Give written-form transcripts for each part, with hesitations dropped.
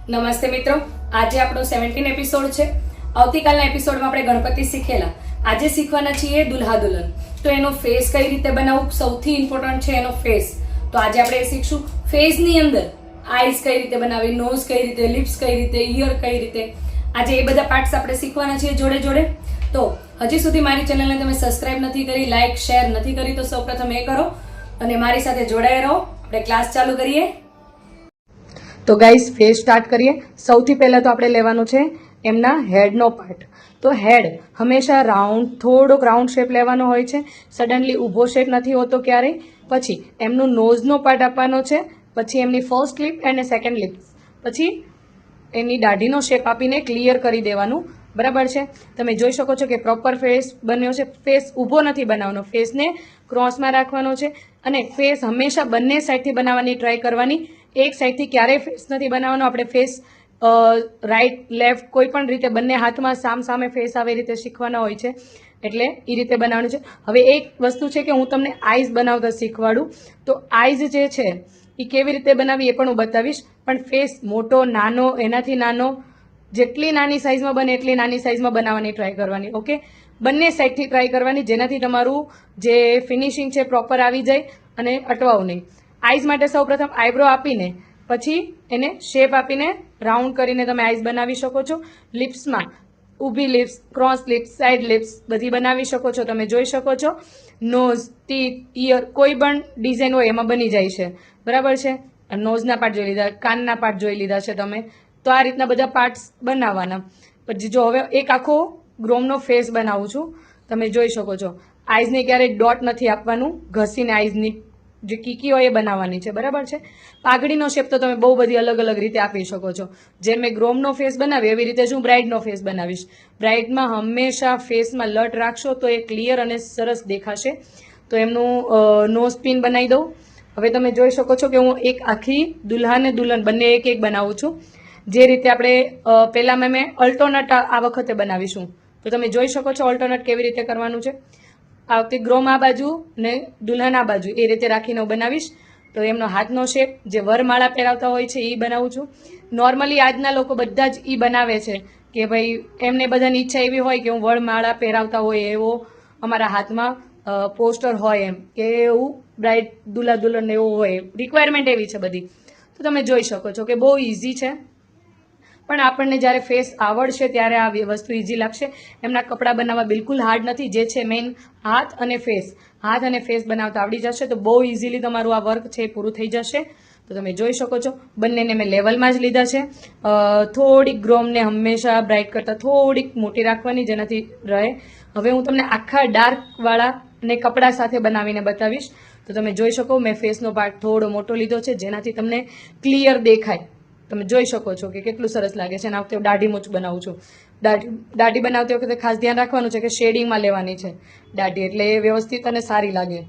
નમસ્તે મિત્રો, આજે આપણો 17 એપિસોડ છે. આવતીકાલના એપિસોડમાં આપણે ગણપતિ શીખેલા. આજે શીખવાના છીએ દુલ્હા દુલ્હન. તો એનો ફેસ કઈ રીતે બનાવવું, સૌથી ઇમ્પોર્ટન્ટ છે એનો ફેસ. તો આજે આપણે શીખશું ફેસની અંદર આઈઝ કઈ રીતે બનાવવી, નોઝ કઈ રીતે, લિપ્સ કઈ રીતે, ઇયર કઈ રીતે. આજે એ બધા પાર્ટ્સ આપણે શીખવાના છીએ જોડે જોડે. તો હજી સુધી મારી ચેનલને તમે સબસ્ક્રાઇબ નથી કરી, લાઇક શેર નથી કરી, તો સૌપ્રથમ એ કરો અને મારી સાથે જોડાઈ રહો. આપણે ક્લાસ ચાલુ કરીએ. તો ગાઈઝ, ફેસ સ્ટાર્ટ કરીએ. સૌથી પહેલા તો આપણે લેવાનું છે એમના હેડનો પાર્ટ. તો હેડ હંમેશા રાઉન્ડ, થોડોક રાઉન્ડ શેપ લેવાનો હોય છે. સડનલી ઊભો શેપ નથી હોતો ક્યારેય. પછી એમનું નોઝનો પાર્ટ આપવાનો છે, પછી એમની ફર્સ્ટ લિપ અને સેકન્ડ લિપ, પછી એની દાઢીનો શેપ આપીને ક્લિયર કરી દેવાનું. બરાબર છે? તમે જોઈ શકો છો કે પ્રોપર ફેસ બન્યો છે. ફેસ ઊભો નથી બનાવવાનો, ફેસને ક્રોસમાં રાખવાનો છે. અને ફેસ હંમેશા બંને સાઈડથી બનાવવાની ટ્રાય કરવાની. એક સાઈડથી ક્યારેય ફેસ નથી બનાવવાનો. આપણે ફેસ રાઈટ લેફ્ટ કોઈ પણ રીતે બંને હાથમાં સામે ફેસ આવે એ રીતે શીખવાના હોય છે. એટલે એ રીતે બનાવવાનું છે. હવે એક વસ્તુ છે કે હું તમને આઈઝ બનાવતા શીખવાડું. તો આઈઝ જે છે એ કેવી રીતે બનાવી એ પણ હું બતાવીશ. પણ ફેસ મોટો, નાનો, એનાથી નાનો, જેટલી નાની સાઇઝમાં બને એટલી નાની સાઇઝમાં બનાવવાની ટ્રાય કરવાની. ઓકે, બંને સાઈડથી ટ્રાય કરવાની, જેનાથી તમારું જે ફિનિશિંગ છે પ્રોપર આવી જાય અને અટવાવું નહીં. આઈઝ માટે સૌપ્રથમ આઈબ્રો આપીને પછી એને શેપ આપીને રાઉન્ડ કરીને તમે આઈઝ બનાવી શકો છો. લિપ્સમાં ઊભી lips, cross lips, side lips બધી બનાવી શકો છો. તમે જોઈ શકો છો નોઝ, ટીથ, ઇયર કોઈ પણ ડિઝાઇન હોય એમાં બની જાય છે. બરાબર છે? નોઝના પાર્ટ જોઈ લીધા, કાનના પાર્ટ જોઈ લીધા છે તમે. તો આ રીતના બધા પાર્ટ્સ બનાવવાના. પછી જો હવે એક આખો ગ્રોમનો ફેસ બનાવું છું. તમે જોઈ શકો છો આઈઝને ક્યારેય ડોટ નથી આપવાનું, ઘસીને આઈઝની જે કીકી હોય એ બનાવવાની છે. બરાબર છે? પાઘડીનો શેપ તો તમે બહુ બધી અલગ અલગ રીતે આપી શકો છો. જેમ મેં ગ્રોમનો ફેસ બનાવ્યો એવી રીતે જ હું બ્રાઇડનો ફેસ બનાવીશ. બ્રાઇડમાં હંમેશા ફેસમાં લટ રાખશો તો એ ક્લિયર અને સરસ દેખાશે. તો એમનું નોઝ પિન બનાવી દઉં. હવે તમે જોઈ શકો છો કે હું એક આખી દુલ્હા ને દુલ્હન બંને એક એક બનાવું છું. જે રીતે આપણે પહેલાં મેં અલ્ટરનેટ આ વખતે બનાવીશું. તો તમે જોઈ શકો છો અલ્ટરનેટ કેવી રીતે કરવાનું છે. આ વખતે ગ્રોમ આ બાજુ ને દુલ્હન આ બાજુ એ રીતે રાખીને હું બનાવીશ. તો એમનો હાથનો શેપ જે વરમાળા પહેરાવતા હોય છે એ બનાવું છું. નોર્મલી આજના લોકો બધા જ એ બનાવે છે કે ભાઈ એમને બધાની ઈચ્છા એવી હોય કે હું વરમાળા પહેરાવતા હોય એવો અમારા હાથમાં પોસ્ટર હોય, એમ કે એવું બ્રાઇડ દુલ્હા દુલ્હન એવું હોય, રિક્વાયરમેન્ટ એવી છે બધી. તો તમે જોઈ શકો છો કે બહુ ઇઝી છે. પણ આપણને જ્યારે ફેસ આવડશે ત્યારે આ વસ્તુ ઇઝી લાગશે. એમના કપડાં બનાવવા બિલકુલ હાર્ડ નથી. જે છે મેઇન હાથ અને ફેસ. હાથ અને ફેસ બનાવતા આવડી જશે તો બહુ ઇઝીલી તમારું આ વર્ક છે એ પૂરું થઈ જશે. તો તમે જોઈ શકો છો બંનેને મેં લેવલમાં જ લીધા છે. થોડીક ગ્રોમને હંમેશા બ્રાઇટ કરતાં થોડીક મોટી રાખવાની, જેનાથી રહે. હવે હું તમને આખા ડાર્કવાળા ને કપડાં સાથે બનાવીને બતાવીશ. તો તમે જોઈ શકો મેં ફેસનો પાર્ટ થોડો મોટો લીધો છે, જેનાથી તમને ક્લિયર દેખાય. તમે જોઈ શકો છો કે કેટલું સરસ લાગે છે. અને આ વખતે દાઢી મૂછ બનાવું છું. દાઢી બનાવતી વખતે ખાસ ધ્યાન રાખવાનું છે કે શેડિંગમાં લેવાની છે દાઢી, એટલે એ વ્યવસ્થિત અને સારી લાગે.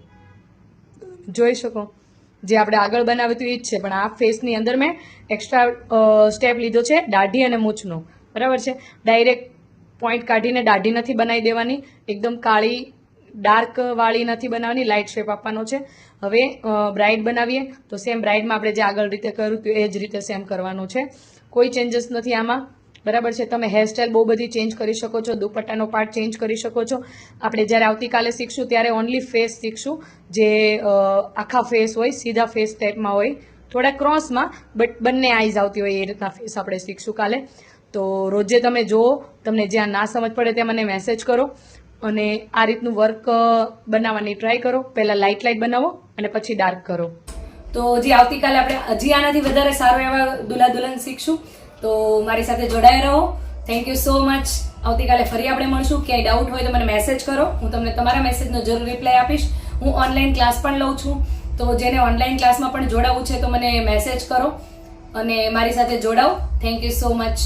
જોઈ શકો જે આપણે આગળ બનાવ્યું હતું એ જ છે, પણ આ ફેસની અંદર મેં એક્સ્ટ્રા સ્ટેપ લીધો છે દાઢી અને મૂછનો. બરાબર છે? ડાયરેક્ટ પોઈન્ટ કાઢીને દાઢી નથી બનાવી દેવાની, એકદમ કાળી ડાર્ક વાળી નથી બનાવવાની, લાઇટ શેપ આપવાનો છે. હવે બ્રાઇડ બનાવીએ તો સેમ બ્રાઇડમાં આપણે જે આગળ રીતે કર્યું હતું એ જ રીતે સેમ કરવાનું છે. કોઈ ચેન્જીસ નથી આમાં. બરાબર છે? તમે હેરસ્ટાઈલ બહુ બધી ચેન્જ કરી શકો છો, દુપટ્ટાનો પાર્ટ ચેન્જ કરી શકો છો. આપણે જ્યારે આવતીકાલે શીખશું ત્યારે ઓનલી ફેસ શીખશું, જે આખા ફેસ હોય, સીધા ફેસ ટાઈપમાં હોય, થોડા ક્રોસમાં, બટ બંને આઈઝ આવતી હોય એ રીતના ફેસ આપણે શીખશું કાલે. તો રોજે તમે જુઓ, તમને જ્યાં ના સમજ પડે ત્યાં મને મેસેજ કરો અને આ રીતનું વર્ક બનાવવાની ટ્રાય કરો. પહેલાં લાઇટ બનાવો અને પછી ડાર્ક કરો. તો હજી આવતીકાલે આપણે હજી આનાથી વધારે સારો એવા દુલ્હા દુલ્હન શીખશું. તો મારી સાથે જોડાઈ રહો. Thank you so much. આવતીકાલે ફરી આપણે મળશું. ક્યાંય ડાઉટ હોય તો મને મેસેજ કરો, હું તમને તમારા મેસેજનો જરૂર રિપ્લાય આપીશ. હું ઓનલાઈન ક્લાસ પણ લઉં છું. તો જેને ઓનલાઈન ક્લાસમાં પણ જોડાવવું છે તો મને મેસેજ કરો અને મારી સાથે જોડાઓ. Thank you so much.